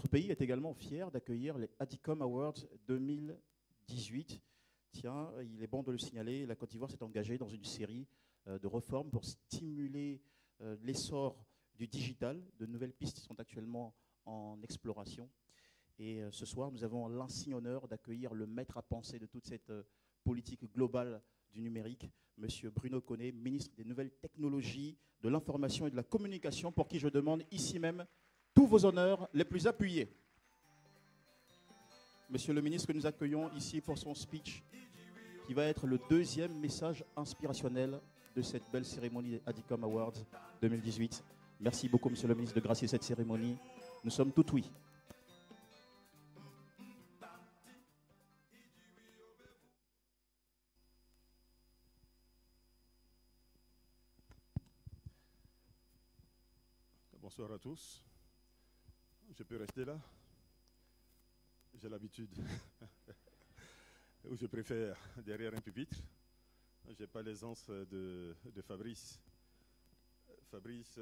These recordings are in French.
pays est également fier d'accueillir les ADICOM Awards 2018. Tiens, il est bon de le signaler, la Côte d'Ivoire s'est engagée dans une série de réformes pour stimuler l'essor du digital. De nouvelles pistes sont actuellement en exploration. Et ce soir, nous avons l'insigne honneur d'accueillir le maître à penser de toute cette politique globale du numérique, M. Bruno Koné, ministre des Nouvelles Technologies, de l'Information et de la Communication, pour qui je demande ici même tous vos honneurs les plus appuyés. Monsieur le ministre, que nous accueillons ici pour son speech, qui va être le deuxième message inspirationnel de cette belle cérémonie des ADICOM Awards 2018. Merci beaucoup, monsieur le ministre, de gracier cette cérémonie. Nous sommes tout oui. Bonsoir à tous. Je peux rester là? J'ai l'habitude. Ou je préfère derrière un pupitre. Je n'ai pas l'aisance de Fabrice. Fabrice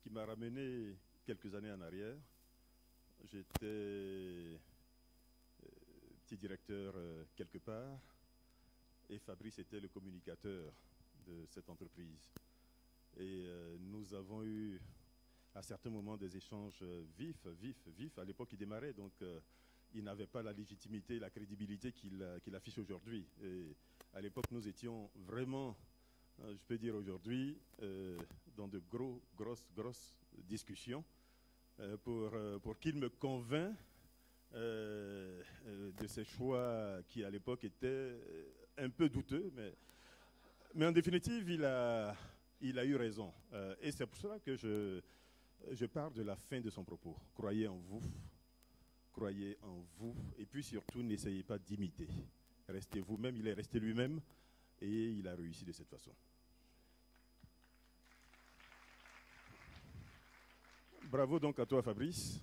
qui m'a ramené quelques années en arrière. J'étais petit directeur quelque part et Fabrice était le communicateur de cette entreprise. Et nous avons eu à certains moments des échanges vifs. À l'époque, il démarrait, donc il n'avait pas la légitimité, la crédibilité qu'il affiche aujourd'hui. Et à l'époque, nous étions vraiment, je peux dire aujourd'hui, dans de grosses discussions pour qu'il me convainc de ses choix qui, à l'époque, étaient un peu douteux. Mais en définitive, il a eu raison. Et c'est pour cela que je parle de la fin de son propos. Croyez en vous. Croyez en vous. Et puis surtout, n'essayez pas d'imiter. Restez vous-même. Il est resté lui-même et il a réussi de cette façon. Bravo donc à toi, Fabrice.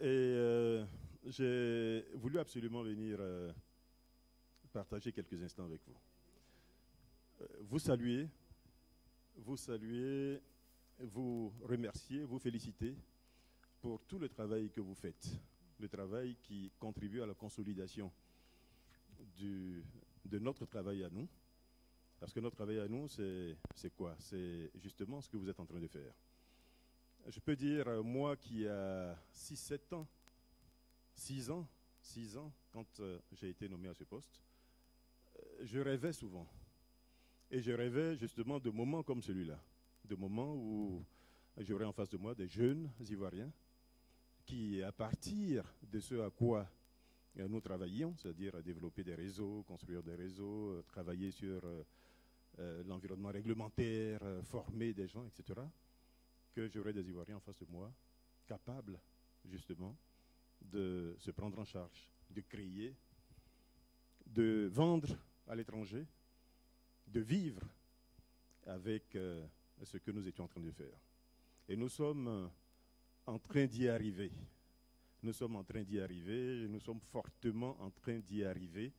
Et j'ai voulu absolument venir partager quelques instants avec vous. Vous saluer, vous remercier, vous féliciter pour tout le travail que vous faites, le travail qui contribue à la consolidation de notre travail à nous. Parce que notre travail à nous, c'est quoi? C'est justement ce que vous êtes en train de faire. Je peux dire, moi qui a 6 ans, quand j'ai été nommé à ce poste, je rêvais souvent. Et je rêvais justement de moments comme celui-là, de moments où j'aurais en face de moi des jeunes Ivoiriens qui, à partir de ce à quoi nous travaillions, c'est-à-dire développer des réseaux, construire des réseaux, travailler sur l'environnement réglementaire, former des gens, etc., que j'aurais des Ivoiriens en face de moi capables justement de se prendre en charge, de créer, de vendre à l'étranger, de vivre avec ce que nous étions en train de faire. Et nous sommes en train d'y arriver. Nous sommes en train d'y arriver, nous sommes fortement en train d'y arriver.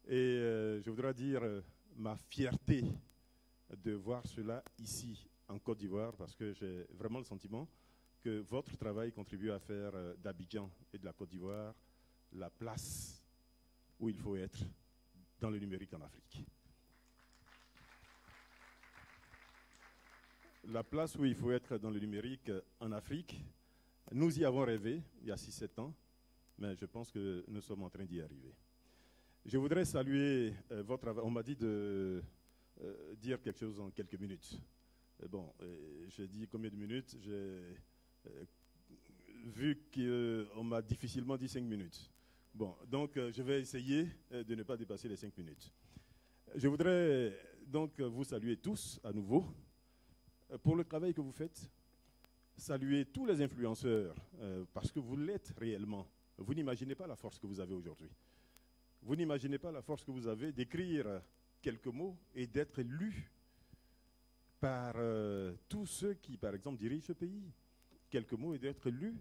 Et je voudrais dire ma fierté de voir cela ici, en Côte d'Ivoire, parce que j'ai vraiment le sentiment que votre travail contribue à faire d'Abidjan et de la Côte d'Ivoire la place où il faut être dans le numérique en Afrique. La place où il faut être dans le numérique en Afrique, nous y avons rêvé il y a 6-7 ans, mais je pense que nous sommes en train d'y arriver. Je voudrais saluer votre travail. On m'a dit de dire quelque chose en quelques minutes. Bon, j'ai dit combien de minutes? J'ai vu qu'on m'a difficilement dit 5 minutes. Bon, donc je vais essayer de ne pas dépasser les 5 minutes. Je voudrais donc vous saluer tous à nouveau pour le travail que vous faites. Saluer tous les influenceurs parce que vous l'êtes réellement. Vous n'imaginez pas la force que vous avez aujourd'hui. Vous n'imaginez pas la force que vous avez d'écrire quelques mots et d'être lus par tous ceux qui, par exemple, dirigent ce pays. Quelques mots et d'être lus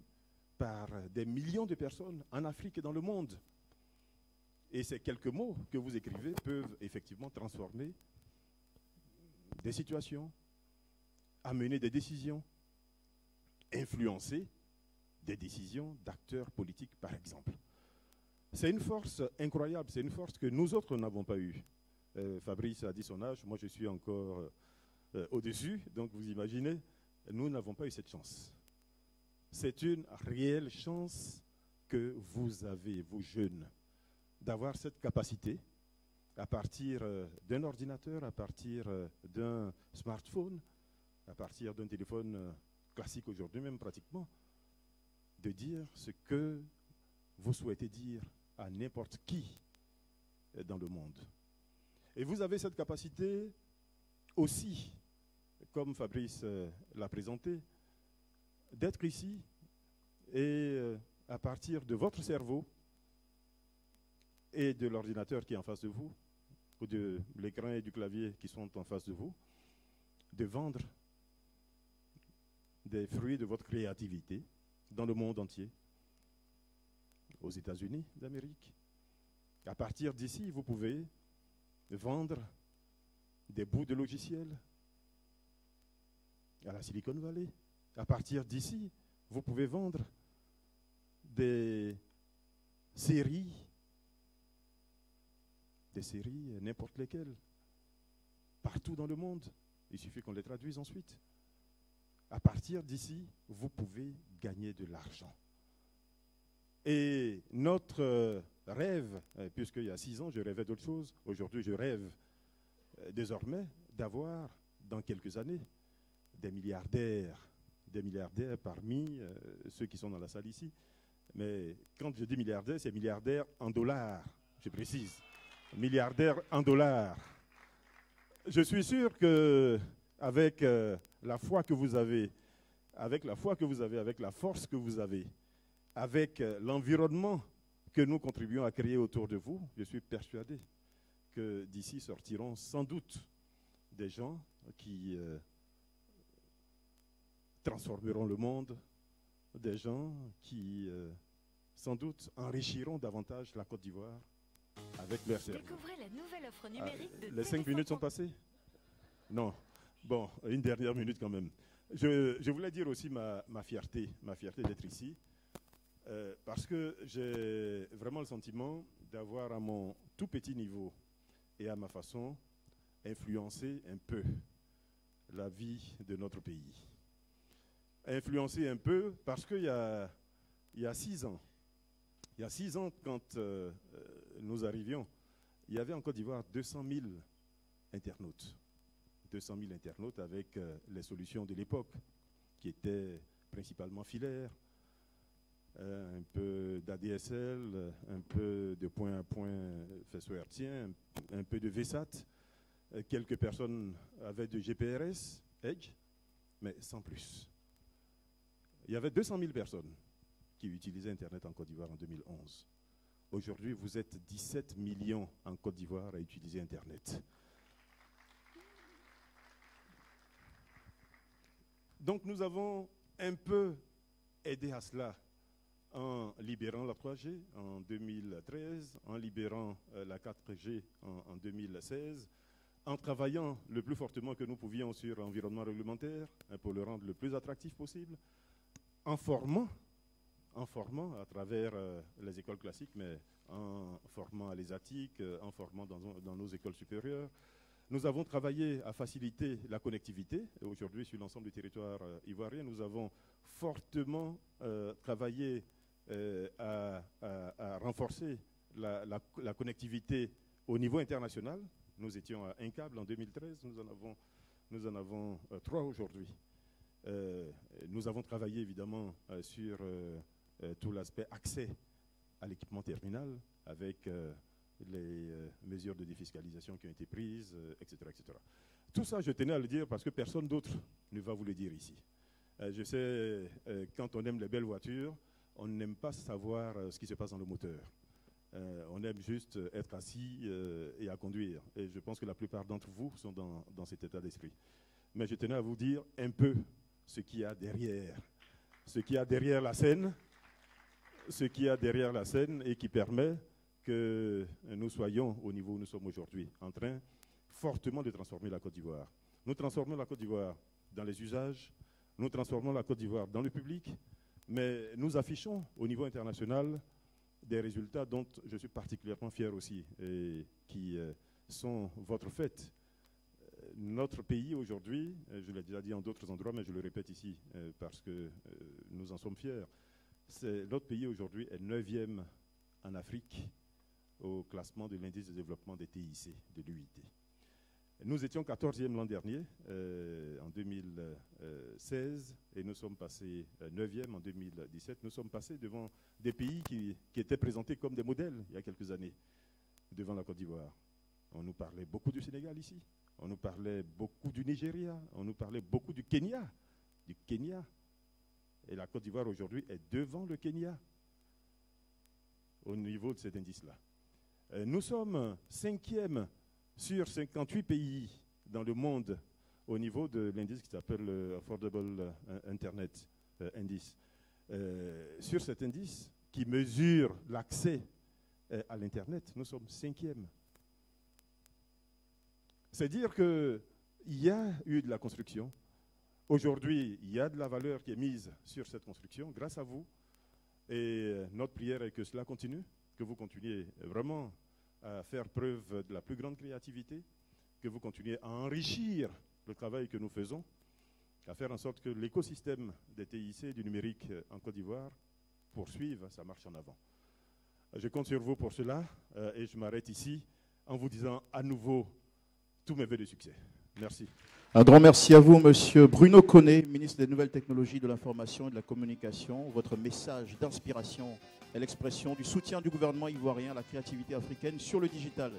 par des millions de personnes en Afrique et dans le monde. Et ces quelques mots que vous écrivez peuvent effectivement transformer des situations, amener des décisions, influencer des décisions d'acteurs politiques, par exemple. C'est une force incroyable, c'est une force que nous autres n'avons pas eue. Fabrice a dit son âge, moi je suis encore au-dessus, donc vous imaginez, nous n'avons pas eu cette chance. C'est une réelle chance que vous avez, vous jeunes, d'avoir cette capacité à partir d'un ordinateur, à partir d'un smartphone, à partir d'un téléphone classique aujourd'hui même pratiquement, de dire ce que vous souhaitez dire à n'importe qui dans le monde. Et vous avez cette capacité aussi, comme Fabrice l'a présenté, d'être ici et à partir de votre cerveau et de l'ordinateur qui est en face de vous, ou de l'écran et du clavier qui sont en face de vous, de vendre des fruits de votre créativité dans le monde entier, aux États-Unis d'Amérique. À partir d'ici, vous pouvez vendre des bouts de logiciels à la Silicon Valley. À partir d'ici, vous pouvez vendre des séries, n'importe lesquelles, partout dans le monde. Il suffit qu'on les traduise ensuite. À partir d'ici, vous pouvez gagner de l'argent. Et notre rêve, puisqu'il y a 6 ans, je rêvais d'autre chose, aujourd'hui je rêve désormais d'avoir, dans quelques années, des milliardaires parmi ceux qui sont dans la salle ici. Mais quand je dis milliardaires, c'est milliardaires en dollars, je précise. Milliardaires en dollars. Je suis sûr qu'avec la foi que vous avez, avec la force que vous avez, avec l'environnement que nous contribuons à créer autour de vous, je suis persuadé que d'ici sortiront sans doute des gens qui transformeront le monde, des gens qui sans doute enrichiront davantage la Côte d'Ivoire avec leur cerveau. Découvrez la nouvelle offre numérique de les 5 minutes sont passées? Non. Bon, une dernière minute quand même. Je voulais dire aussi ma fierté d'être ici, parce que j'ai vraiment le sentiment d'avoir à mon tout petit niveau et à ma façon influencé un peu la vie de notre pays. Influencé un peu parce qu'il y a 6 ans, quand nous arrivions, il y avait en Côte d'Ivoire 200 000 internautes. 200 000 internautes avec les solutions de l'époque, qui étaient principalement filaires, un peu d'ADSL, un peu de point à point faisceau hertzien, un peu de VSAT. Quelques personnes avaient de GPRS, Edge, mais sans plus. Il y avait 200 000 personnes qui utilisaient Internet en Côte d'Ivoire en 2011. Aujourd'hui, vous êtes 17 millions en Côte d'Ivoire à utiliser Internet. Donc nous avons un peu aidé à cela en libérant la 3G en 2013, en libérant la 4G en 2016, en travaillant le plus fortement que nous pouvions sur l'environnement réglementaire pour le rendre le plus attractif possible, en formant à travers les écoles classiques, mais en formant les ATIC, en formant dans nos écoles supérieures. Nous avons travaillé à faciliter la connectivité. Aujourd'hui, sur l'ensemble du territoire ivoirien, nous avons fortement travaillé à renforcer la connectivité au niveau international. Nous étions à 1 câble en 2013, nous en avons 3 aujourd'hui. Nous avons travaillé évidemment sur tout l'aspect accès à l'équipement terminal avec les mesures de défiscalisation qui ont été prises, etc., etc. Tout ça, je tenais à le dire parce que personne d'autre ne va vous le dire ici. Je sais, quand on aime les belles voitures, on n'aime pas savoir ce qui se passe dans le moteur. On aime juste être assis et à conduire. Et je pense que la plupart d'entre vous sont dans cet état d'esprit. Mais je tenais à vous dire un peu ce qu'il y a derrière. Ce qu'il y a derrière la scène. Ce qu'il y a derrière la scène et qui permet que nous soyons au niveau où nous sommes aujourd'hui, en train fortement de transformer la Côte d'Ivoire. Nous transformons la Côte d'Ivoire dans les usages, nous transformons la Côte d'Ivoire dans le public, Mais nous affichons au niveau international des résultats dont je suis particulièrement fier aussi et qui sont votre fête. Notre pays aujourd'hui, je l'ai déjà dit en d'autres endroits, mais je le répète ici parce que nous en sommes fiers, notre pays aujourd'hui est 9e en Afrique au classement de l'indice de développement des TIC, de l'UIT. Nous étions 14e l'an dernier, en 2016, et nous sommes passés 9e en 2017. Nous sommes passés devant des pays qui étaient présentés comme des modèles il y a quelques années, devant la Côte d'Ivoire. On nous parlait beaucoup du Sénégal ici, on nous parlait beaucoup du Nigeria, on nous parlait beaucoup du Kenya. Et la Côte d'Ivoire aujourd'hui est devant le Kenya au niveau de cet indice-là. Nous sommes 5e sur 58 pays dans le monde au niveau de l'indice qui s'appelle Affordable Internet Index. Sur cet indice qui mesure l'accès à l'Internet, nous sommes 5e. C'est dire qu'il y a eu de la construction. Aujourd'hui, il y a de la valeur qui est mise sur cette construction grâce à vous. Et notre prière est que cela continue, que vous continuiez vraiment à faire preuve de la plus grande créativité, que vous continuiez à enrichir le travail que nous faisons, à faire en sorte que l'écosystème des TIC et du numérique en Côte d'Ivoire poursuive sa marche en avant. Je compte sur vous pour cela et je m'arrête ici en vous disant à nouveau tous mes vœux de succès. Merci. Un grand merci à vous, Monsieur Bruno Koné, ministre des Nouvelles Technologies, de l'Information et de la Communication. Votre message d'inspiration est l'expression du soutien du gouvernement ivoirien à la créativité africaine sur le digital.